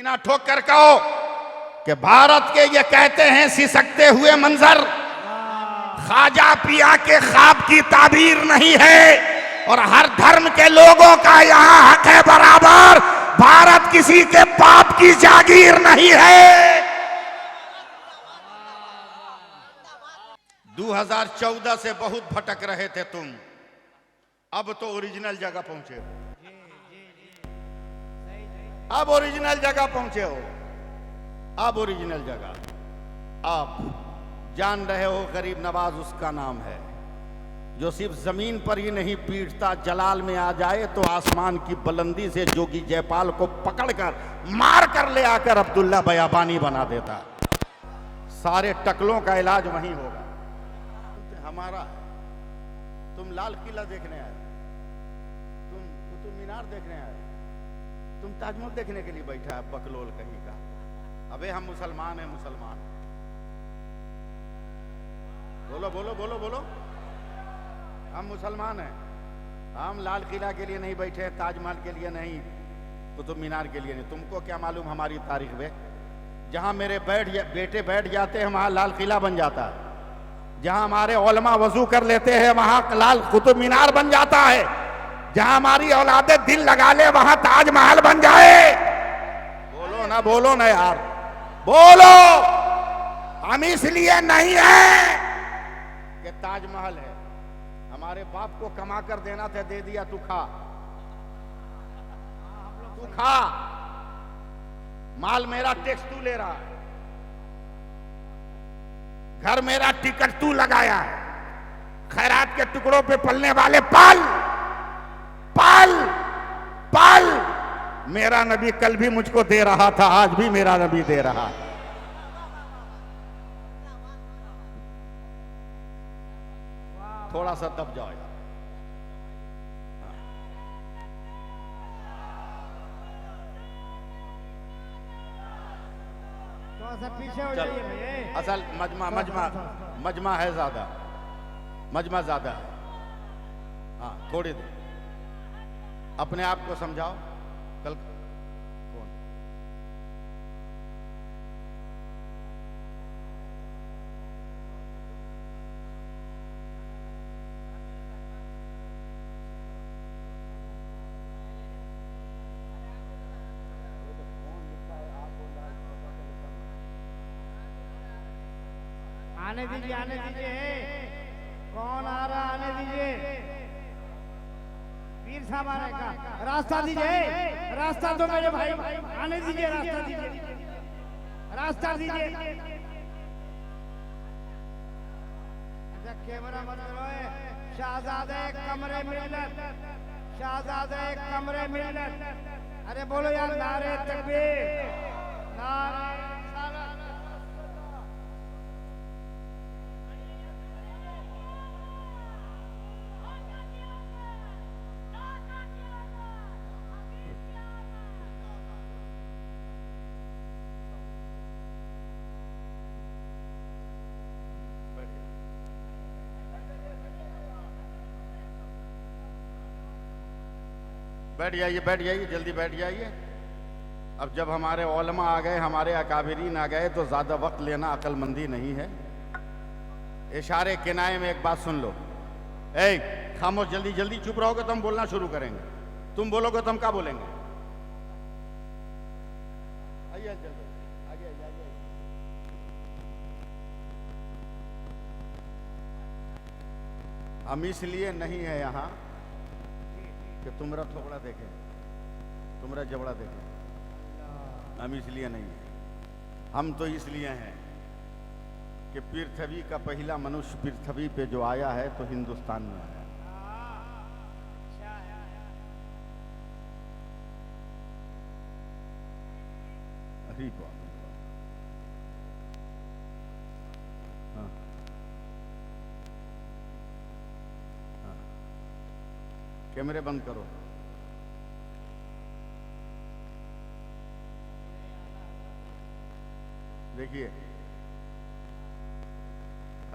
सीना ठोक कर कहो कि भारत के ये कहते हैं सिसकते हुए मंजर ख्वाजा पिया के ख्वाब की ताबीर नहीं है और हर धर्म के लोगों का यहाँ हक है बराबर। भारत किसी के पाप की जागीर नहीं है। 2014 से बहुत भटक रहे थे तुम, अब तो ओरिजिनल जगह पहुंचे हो। अब ओरिजिनल जगह पहुंचे हो, अब ओरिजिनल जगह। आप जान रहे हो गरीब नवाज उसका नाम है जो सिर्फ जमीन पर ही नहीं पीटता, जलाल में आ जाए तो आसमान की बुलंदी से जोगी जयपाल को पकड़कर मार कर ले आकर अब्दुल्ला बयाबानी बना देता। सारे टकलों का इलाज वहीं होगा। हमारा तुम लाल किला देखने आए, तुम कुतुब मीनार देखने आए, तुम ताजमहल देखने के लिए बैठा है बकलोल कहीं का। अबे हम मुसलमान हैं, मुसलमान। बोलो बोलो बोलो बोलो, हम मुसलमान हैं। हम लाल किला के लिए नहीं बैठे, ताजमहल के लिए नहीं, कुतुब मीनार के लिए नहीं। तुमको क्या मालूम हमारी तारीख में? जहां मेरे बेटे बैठ जाते हैं वहां लाल किला बन जाता है। जहां हमारे उलमा वजू कर लेते हैं वहां लाल कुतुब मीनार बन जाता है। जहां हमारी औलादे दिल लगा ले वहां ताजमहल बन जाए। बोलो ना यार, बोलो। हम इसलिए नहीं है कि ताजमहल है, हमारे बाप को कमा कर देना था, दे दिया, तू खा, तू खा। माल मेरा टैक्स तू ले रहा है, घर मेरा टिकट तू लगाया है, खैरात के टुकड़ों पे पलने वाले पाल पाल पाल। मेरा नबी कल भी मुझको दे रहा था, आज भी मेरा नबी दे रहा है। थोड़ा सा दब जाओ यार। थोड़ा सा पीछे हो जाइए भैया। असल मजमा है ज्यादा, मजमा ज्यादा है। हाँ थोड़ी देर अपने आप को समझाओ। कल कौन आने दीजिए, आने दीजिए। कौन आ रहा, आने दीजिए। पीर साहब आने का रास्ता दीजिए, रास्ता दो मेरे भाई, आने दीजिए, रास्ता दीजिए, रास्ता दीजिए। अच्छा कैमरा मत करो। शाहजादे कमरे मिल्लत, शाहजादे कमरे मिल्लत। अरे बोलो यार, नारे तकबीर, नारे बैठ जाइए, बैठ जाइए, जल्दी बैठ जाइए। अब जब हमारे उलमा आ गए, हमारे अकाबिरीन आ गए, तो ज्यादा वक्त लेना अक्लमंदी नहीं है। इशारे किनाए में एक बात सुन लो। ए खामोश, जल्दी जल्दी, चुप रहोगे तो हम बोलना शुरू करेंगे। तुम बोलोगे तो हम क्या बोलेंगे? आइए जल्दी, आगे आइए। हम इसलिए नहीं है यहाँ कि तुम्हारा थोबड़ा देखे, तुम्हारा जबड़ा देखे। हम इसलिए नहीं है, हम तो इसलिए हैं कि पृथ्वी का पहला मनुष्य पृथ्वी पे जो आया है तो हिंदुस्तान में आया। अरे बाप, हाँ हाँ, कैमरे बंद करो। देखिए,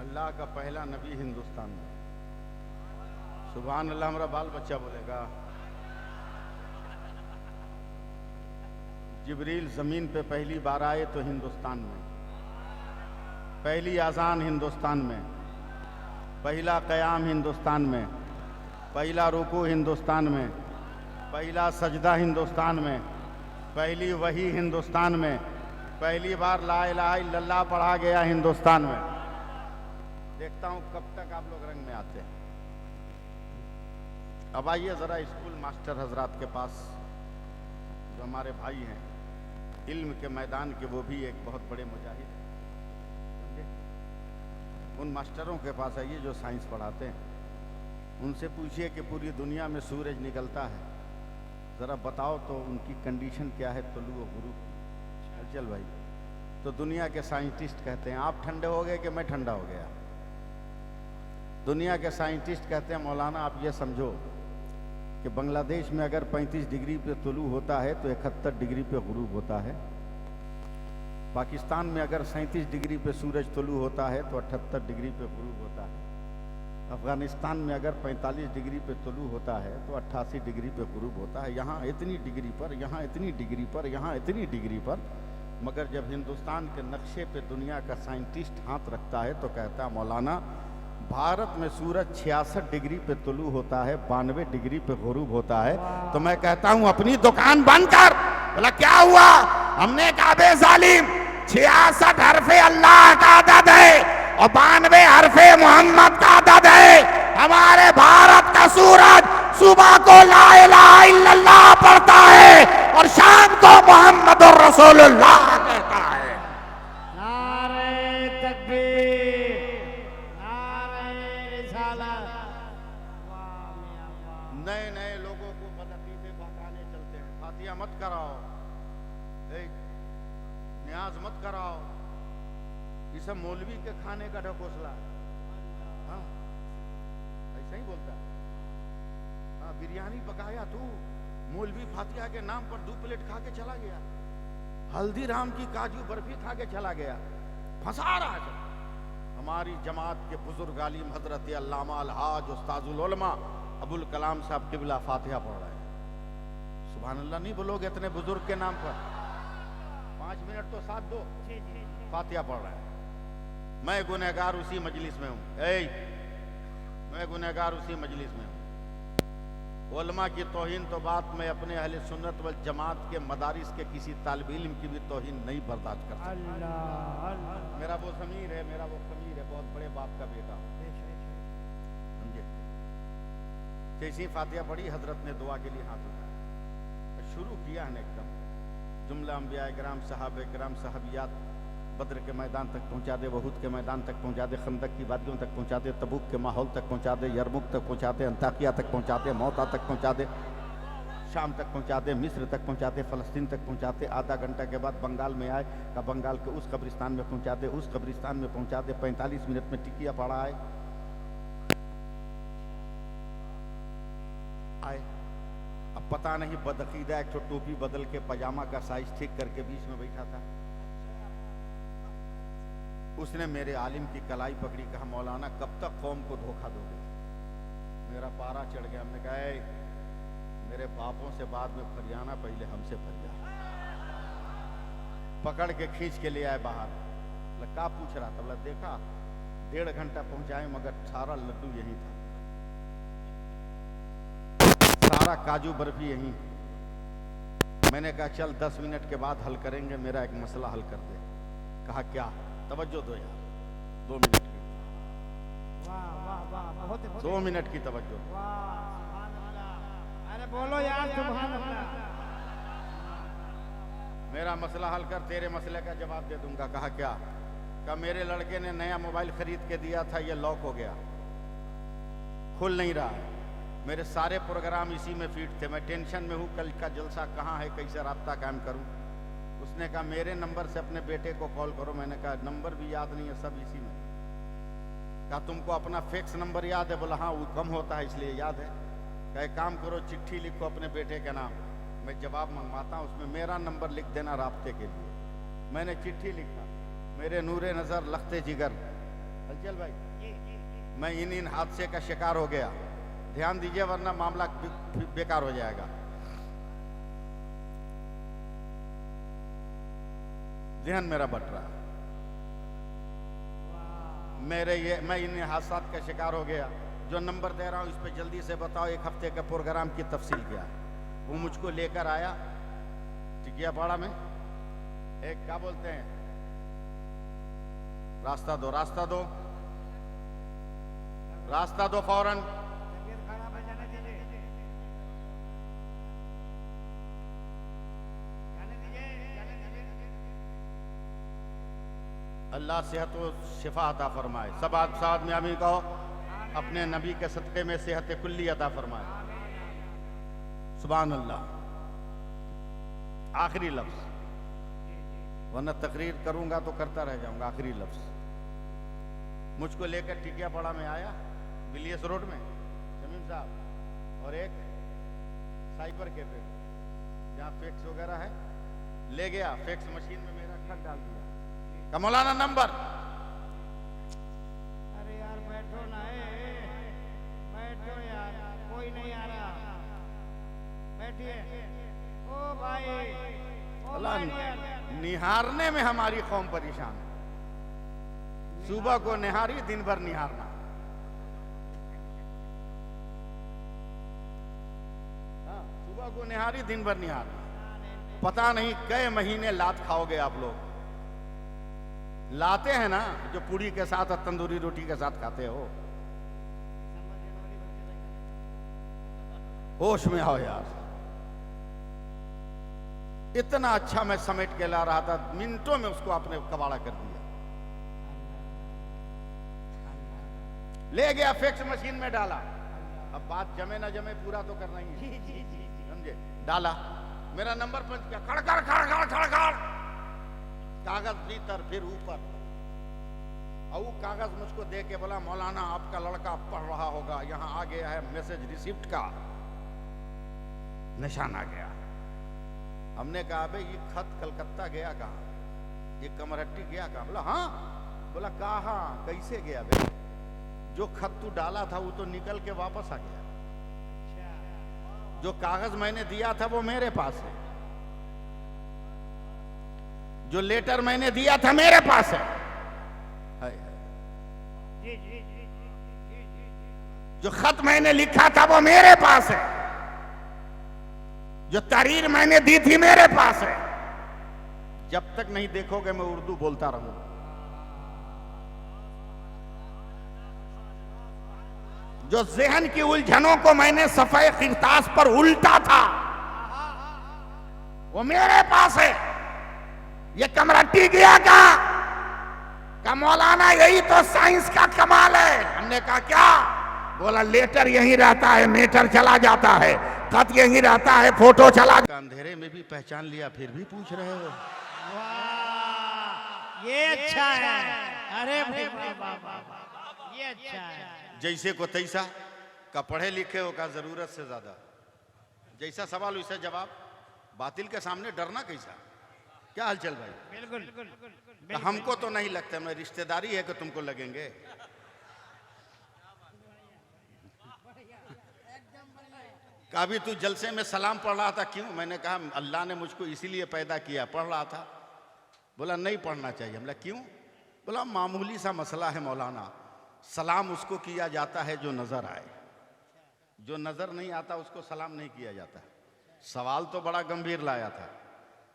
अल्लाह का पहला नबी हिंदुस्तान में। सुभान अल्लाह, हमारा बाल बच्चा बोलेगा। जिब्रील जमीन पे पहली बार आए तो हिंदुस्तान में, पहली आज़ान हिंदुस्तान में, पहला क़याम हिंदुस्तान में, पहला रुकू हिंदुस्तान में, पहला सजदा हिंदुस्तान में, पहली वही हिंदुस्तान में, पहली बार ला इलाहा इल्लल्लाह पढ़ा गया हिंदुस्तान में। देखता हूँ कब तक आप लोग रंग में आते हैं। अब आइए ज़रा स्कूल मास्टर हजरात के पास, जो हमारे भाई हैं इल्म के मैदान के, वो भी एक बहुत बड़े मुजाहिद समझे। उन मास्टरों के पास आइए जो साइंस पढ़ाते हैं, उनसे पूछिए कि पूरी दुनिया में सूरज निकलता है, ज़रा बताओ तो उनकी कंडीशन क्या है तुलू व गुरूब। चल भाई, तो दुनिया के साइंटिस्ट कहते हैं आप ठंडे हो गए कि मैं ठंडा हो गया। दुनिया के साइंटिस्ट कहते हैं मौलाना आप ये समझो कि बांग्लादेश में अगर 35 डिग्री पे तुलू होता है तो 71 डिग्री पे गुरूब होता है। पाकिस्तान में अगर 37 डिग्री पे सूरज तुलू होता है तो 78 डिग्री पे गुरूब होता है। अफगानिस्तान में अगर 45 डिग्री पे तुलू होता है तो 88 डिग्री पे गुरूब होता है। यहाँ इतनी डिग्री पर, यहाँ इतनी डिग्री पर, यहाँ इतनी डिग्री पर, मगर जब हिंदुस्तान के नक्शे पे दुनिया का साइंटिस्ट हाथ रखता है तो कहता है मौलाना भारत में सूरज 66 डिग्री पे तुलू होता है, 92 डिग्री पे गुरूब होता है। तो मैं कहता हूँ अपनी दुकान बंद कर। बोला क्या हुआ? हमने कहा बे जालिम 66 हरफे अल्लाह का अदद है और 92 हरफे मोहम्मद का अदद है। हमारे भारत का सूरज सुबह को ला इलाहा इल्लल्लाह पढ़ता है और शाम को मोहम्मद रसूलुल्लाह कहता है। नारे तकबीर, नारे रिसालत। नए नए लोगों को बदअकीदे बहकाने चलते हैं। फातिहा मत कराओ, न्याज मत कराओ, ये सब मौलवी के खाने का ढकोसला है। हाँ ऐसा ही बोलता है। हाँ बिरयानी पकाया तू, मौलवी फातिहा के नाम पर 2 प्लेट खा के चला गया, हल्दीराम की काजू बर्फी खा के चला गया, फंसा रहा है। हमारी जमात के बुजुर्ग आलिम हजरत अल्लामा अलहाज उस्ताजुल उलमा अबुल कलाम साहब किबला फातिहा पढ़ रहे हैं। सुभान अल्लाह नहीं बोलोगे इतने बुजुर्ग के नाम पर? 5 मिनट तो साथ दो। फातिहा पढ़ रहा है। मैं गुनहगार उसी मजलिस में हूँ, मैं गुनहगार उसी मजलिस में हूँ। उलमा की तौहीन तो बात मैं अपने अहले सुन्नत वल जमात के मदारिस के किसी तालिब इल्म की भी तौहीन नहीं बर्दाश्त कर सकता। मेरा वो ज़मीर है, मेरा वो ख़मीर है, बहुत बड़े बाप का बेटा समझे। जैसी फातिहा पढ़ी हजरत ने दुआ के लिए हाथ उठाया, शुरू किया है एकदम जुमला अंबिया किराम सहाबे किराम सहाबियात बद्र के मैदान तक पहुंचा दे, वहूद के मैदान तक पहुंचा दे, खंदक की वादियों तक पहुंचा दे, तबूक के माहौल तक पहुंचा दे, यरमुक तक पहुंचा दे, अंताकिया तक पहुंचा दे, मौता तक पहुंचा दे, शाम तक पहुंचा दे, मिस्र तक पहुंचा दे, फ़लस्तीन तक पहुंचा दे। आधा घंटा के बाद बंगाल में आए का बंगाल के उस कब्रिस्तान में पहुंचा दे, उस कब्रिस्तान में पहुंचा दे। 45 मिनट में टिकिया पड़ा है आए। अब पता नहीं बदअकीदा एक टोपी बदल के पजामा का साइज ठीक करके बीच में बैठा था। उसने मेरे आलिम की कलाई पकड़ी, कहा मौलाना कब तक कौम को धोखा दोगे? मेरा पारा चढ़ गया। हमने कहा मेरे बापों से बाद में फरियाना, पहले हमसे फरिया। पकड़ के खींच के ले आए बाहर। क्या पूछ रहा था? बोला देखा 1.5 घंटा पहुंचाए मगर सारा लड्डू यही था, सारा काजू बर्फी यही। मैंने कहा चल 10 मिनट के बाद हल करेंगे, मेरा एक मसला हल कर दे। कहा क्या? तवज्जो दो यार, 2 मिनट की। वाह वाह वाह, 2 मिनट की तवज्जो। अरे बोलो यार सुभान अल्लाह। मेरा मसला हल कर, तेरे मसले का जवाब दे दूंगा। कहा क्या? कहा मेरे लड़के ने नया मोबाइल खरीद के दिया था, ये लॉक हो गया, खुल नहीं रहा। मेरे सारे प्रोग्राम इसी में फीड थे, मैं टेंशन में हूँ, कल का जलसा कहाँ है, कैसे राब्ता कायम करूँ। उसने कहा मेरे नंबर से अपने बेटे को कॉल करो। मैंने कहा नंबर भी याद नहीं है, सब इसी में। कहा तुमको अपना फिक्स नंबर याद है? बोला हाँ वो कम होता है इसलिए याद है। कहा एक काम करो चिट्ठी लिखो अपने बेटे के नाम, मैं जवाब मंगवाता हूँ, उसमें मेरा नंबर लिख देना राब्ते के लिए। मैंने चिट्ठी लिखा, मेरे नूरे नज़र लखते जिगर। चल भाई मैं इन हादसे का शिकार हो गया, ध्यान दीजिए वरना मामला बेकार हो जाएगा। जहन मेरा बट रहा। मैं इन हादसात का शिकार हो गया। जो नंबर दे रहा हूं इस पे जल्दी से बताओ, एक हफ्ते के प्रोग्राम की तफसील क्या है। वो मुझको लेकर आया टिकियापाड़ा में, एक क्या बोलते हैं, रास्ता दो, रास्ता दो, रास्ता दो फौरन। अल्लाह सेहत व शिफा अता फरमाए। सब आप साथ में आमीन कहो। अपने नबी के सदक़े में सेहत कुल्ली अता फरमाए। सुभान अल्लाह। आखिरी लफ्ज, वरना तकरीर करूंगा तो करता रह जाऊंगा। आखिरी लफ्ज, मुझको लेकर टिकियापाड़ा में आया, विलियर्स रोड में शमीम साहब, और एक साइबर कैफे जहाँ फैक्स वगैरह है, ले गया। फैक्स मशीन में मेरा खत डाल दिया का मौलाना नंबर। अरे यार बैठो ना, बैठो यार, कोई नहीं आ रहा, बैठिए। ओ भाई, ओ भाई, निहारने में हमारी कौम परेशान है। सुबह को निहारी, दिन भर निहारना। हाँ, सुबह को निहारी, दिन भर निहारना। पता नहीं कई महीने लात खाओगे आप लोग। लाते हैं ना जो पूड़ी के साथ और तंदूरी रोटी के साथ खाते हो। होश में आओ यार। इतना अच्छा मैं समेट के ला रहा था, मिनटों में उसको आपने कबाड़ा कर दिया। ले गया, फैक्स मशीन में डाला। अब बात जमे ना जमे पूरा तो करना ही है, समझे। डाला, मेरा नंबर पंच किया, खड़ खड़ खड़ खड़ खड़ खड़, कागज भीतर फिर ऊपर। और वो कागज मुझको दे के बोला, मौलाना आपका लड़का पढ़ रहा होगा, यहाँ आ गया है मैसेज रिसिप्ट का निशान आ गया। हमने कहा भाई ये खत कलकत्ता गया कहाँ, ये कमरहट्टी गया कहाँ? बोला हाँ। बोला कहाँ, कैसे गया भाई? जो खत तू डाला था वो तो निकल के वापस आ गया। जो कागज मैंने दिया था वो मेरे पास है, जो लेटर मैंने दिया था मेरे पास है। जो खत मैंने लिखा था वो मेरे पास है, जो तहरीर मैंने दी थी मेरे पास है। जब तक नहीं देखोगे मैं उर्दू बोलता रहूंगा। जो ज़हन की उलझनों को मैंने सफेद किरतास पर उल्टा था वो मेरे पास है। ये कमरट्टी गया का मौलाना, यही तो साइंस का कमाल है। हमने कहा क्या? बोला लेटर यहीं रहता है, मेटर चला जाता है, खत यहीं रहता है, फोटो चला। अंधेरे में भी पहचान लिया, फिर भी पूछ रहे हो। वाह, ये अच्छा है। अरे ये अच्छा है। जैसे को तैसा का पढ़े लिखे हो का जरूरत से ज्यादा। जैसा सवाल वैसा जवाब। बातिल के सामने डरना कैसा? क्या हालचाल भाई? बिल्कुल। हमको तो नहीं लगता, मैं रिश्तेदारी है कि तुमको लगेंगे। कभी तू जलसे में सलाम पढ़ रहा था, क्यों? मैंने कहा अल्लाह ने मुझको इसीलिए पैदा किया, पढ़ रहा था। बोला नहीं पढ़ना चाहिए। हमला क्यों? बोला मामूली सा मसला है मौलाना, सलाम उसको किया जाता है जो नजर आए, जो नजर नहीं आता उसको सलाम नहीं किया जाता। सवाल तो बड़ा गंभीर लाया था,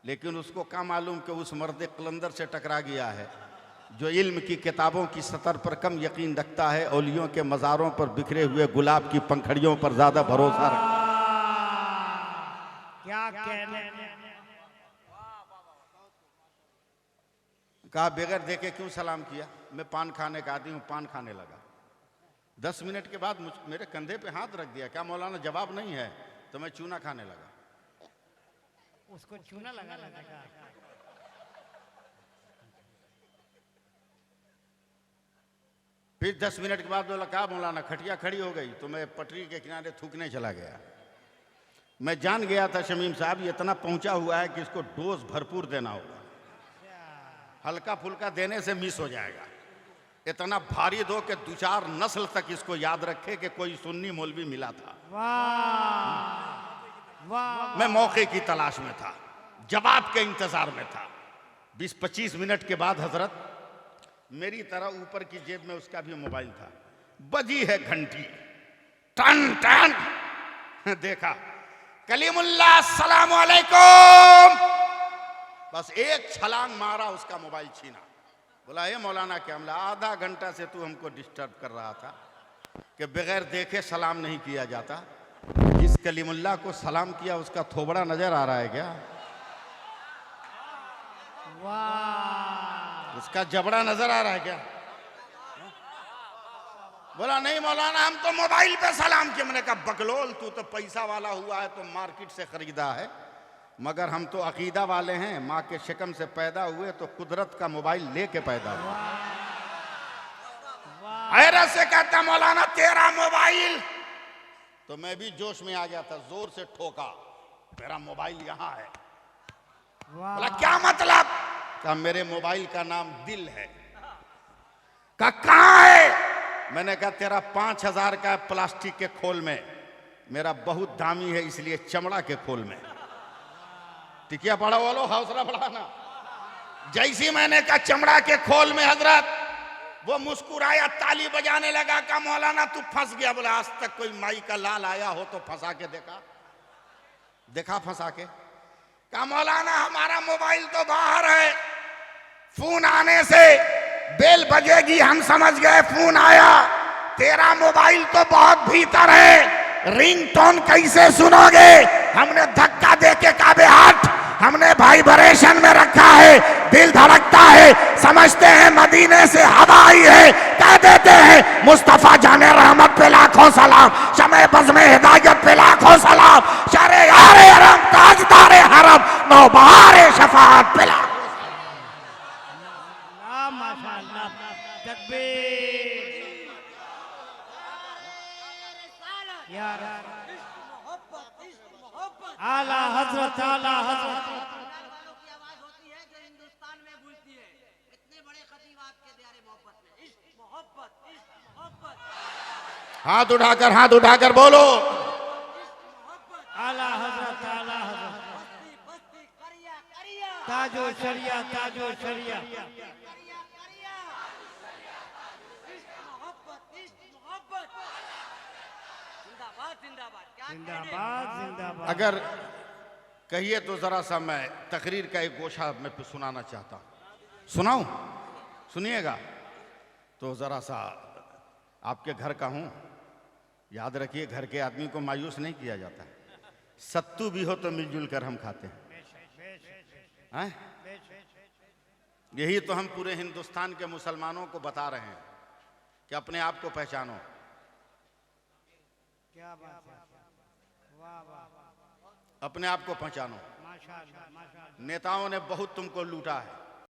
लेकिन उसको क्या मालूम कि उस मर्द कलंदर से टकरा गया है जो इल्म की किताबों की सतर पर कम यकीन रखता है, औलियों के मज़ारों पर बिखरे हुए गुलाब की पंखड़ियों पर ज्यादा भरोसा रखता है। क्या कहने। कहा बगैर देखे क्यों सलाम किया? मैं पान खाने का आदमी हूँ, पान खाने लगा। 10 मिनट के बाद मेरे कंधे पे हाथ रख दिया। क्या मौलाना जवाब नहीं है? तो मैं चूना खाने लगा। उसको चूना लगा लगा। फिर 10 मिनट के बाद बोला कहा मौलाना खटिया खड़ी हो गई, तो मैं पटरी के किनारे थूकने चला गया। मैं जान गया था शमीम साहब ये इतना पहुंचा हुआ है कि इसको डोज भरपूर देना होगा, हल्का फुल्का देने से मिस हो जाएगा। इतना भारी दो कि 2-4 नस्ल तक इसको याद रखे कि कोई सुन्नी मौलवी मिला था। वाह वाह। मैं मौके की तलाश में था, जवाब के इंतजार में था। 20-25 मिनट के बाद हजरत मेरी तरह ऊपर की जेब में उसका भी मोबाइल था, बजी है घंटी, टन टन, देखा कलीमुल्लाह अस्सलाम वालेकुम, बस एक छलांग मारा, उसका मोबाइल छीना। बोला ये मौलाना क्या हमला, आधा घंटा से तू हमको डिस्टर्ब कर रहा था कि बगैर देखे सलाम नहीं किया जाता। जिस कलीमुल्लाह को सलाम किया उसका थोबड़ा नजर आ रहा है क्या? वाह, उसका जबड़ा नजर आ रहा है क्या? बोला नहीं मौलाना हम तो मोबाइल पे सलाम किया। मैंने कहा बकलोल, तू तो पैसा वाला हुआ है तो मार्केट से खरीदा है, मगर हम तो अकीदा वाले हैं, माँ के शिकम से पैदा हुए तो कुदरत का मोबाइल लेके पैदा हुआ। हैरत से कहता मौलाना तेरा मोबाइल, तो मैं भी जोश में आ गया था, जोर से ठोका, मेरा मोबाइल यहाँ है। बोला क्या मतलब? कहा मेरे मोबाइल का नाम दिल है। कहा कहाँ है? मैंने कहा तेरा 5000 का प्लास्टिक के खोल में, मेरा बहुत दामी है इसलिए चमड़ा के खोल में। टिकिया पड़ा वालों, हौसला बढ़ाना। जैसी मैंने कहा चमड़ा के खोल में हजरत, वो मुस्कुराया, ताली बजाने लगा। कहा मौलाना तू फंस गया। बोला आज तक कोई माई का लाल आया हो तो फंसा के देखा? देखा फंसा के? कहा मौलाना हमारा मोबाइल तो बाहर है, फोन आने से बेल बजेगी हम समझ गए फोन आया, तेरा मोबाइल तो बहुत भीतर है, रिंगटोन कैसे सुनोगे? हमने धक्का दे के काबे हट, हमने वाइब्रेशन में रखा है, दिल धड़कता है, समझते हैं मदीने से हवा आई है, कह देते हैं मुस्तफा जाने रहमत पे लाखों सलाम, शमे बज़ में हिदायत पे लाखों सलाम, शरे यारे हरम ताजदारे हरम नौबहारे शफाअत पे लाखों। माशाअल्लाह, तकबीर यार, आला हजरत, आला हजरत। वालों की आवाज होती है जो हिंदुस्तान में गूंजती है। इतने बड़े खतीब आपके दियारे मोहब्बत में, इश्क मोहब्बत, इश्क मोहब्बत, हाथ उठाकर बोलो आला हजरत, आला हजरत, बस्ती बस्ती करिया करिया ताजो शरिया, ताजो शरिया, करिया करिया, इश्क मोहब्बत, इश्क मोहब्बत, जिंदाबाद जिंदाबाद, क्या कहने? जिंदाबाद जिंदाबाद। अगर कहिए तो जरा सा मैं तकरीर का एक गोशा मैं सुनाना चाहता हूं। सुनाऊं? सुनिएगा तो जरा सा, आपके घर का हूं, याद रखिए घर के आदमी को मायूस नहीं किया जाता है, सत्तू भी हो तो मिलजुल कर हम खाते हैं। यही तो हम पूरे हिंदुस्तान के मुसलमानों को बता रहे हैं कि अपने आप को पहचानो। क्या बात है, वाह वाह वाह, अपने आप को पहचानो। माशाअल्लाह, माशाअल्लाह। नेताओं ने बहुत तुमको लूटा है,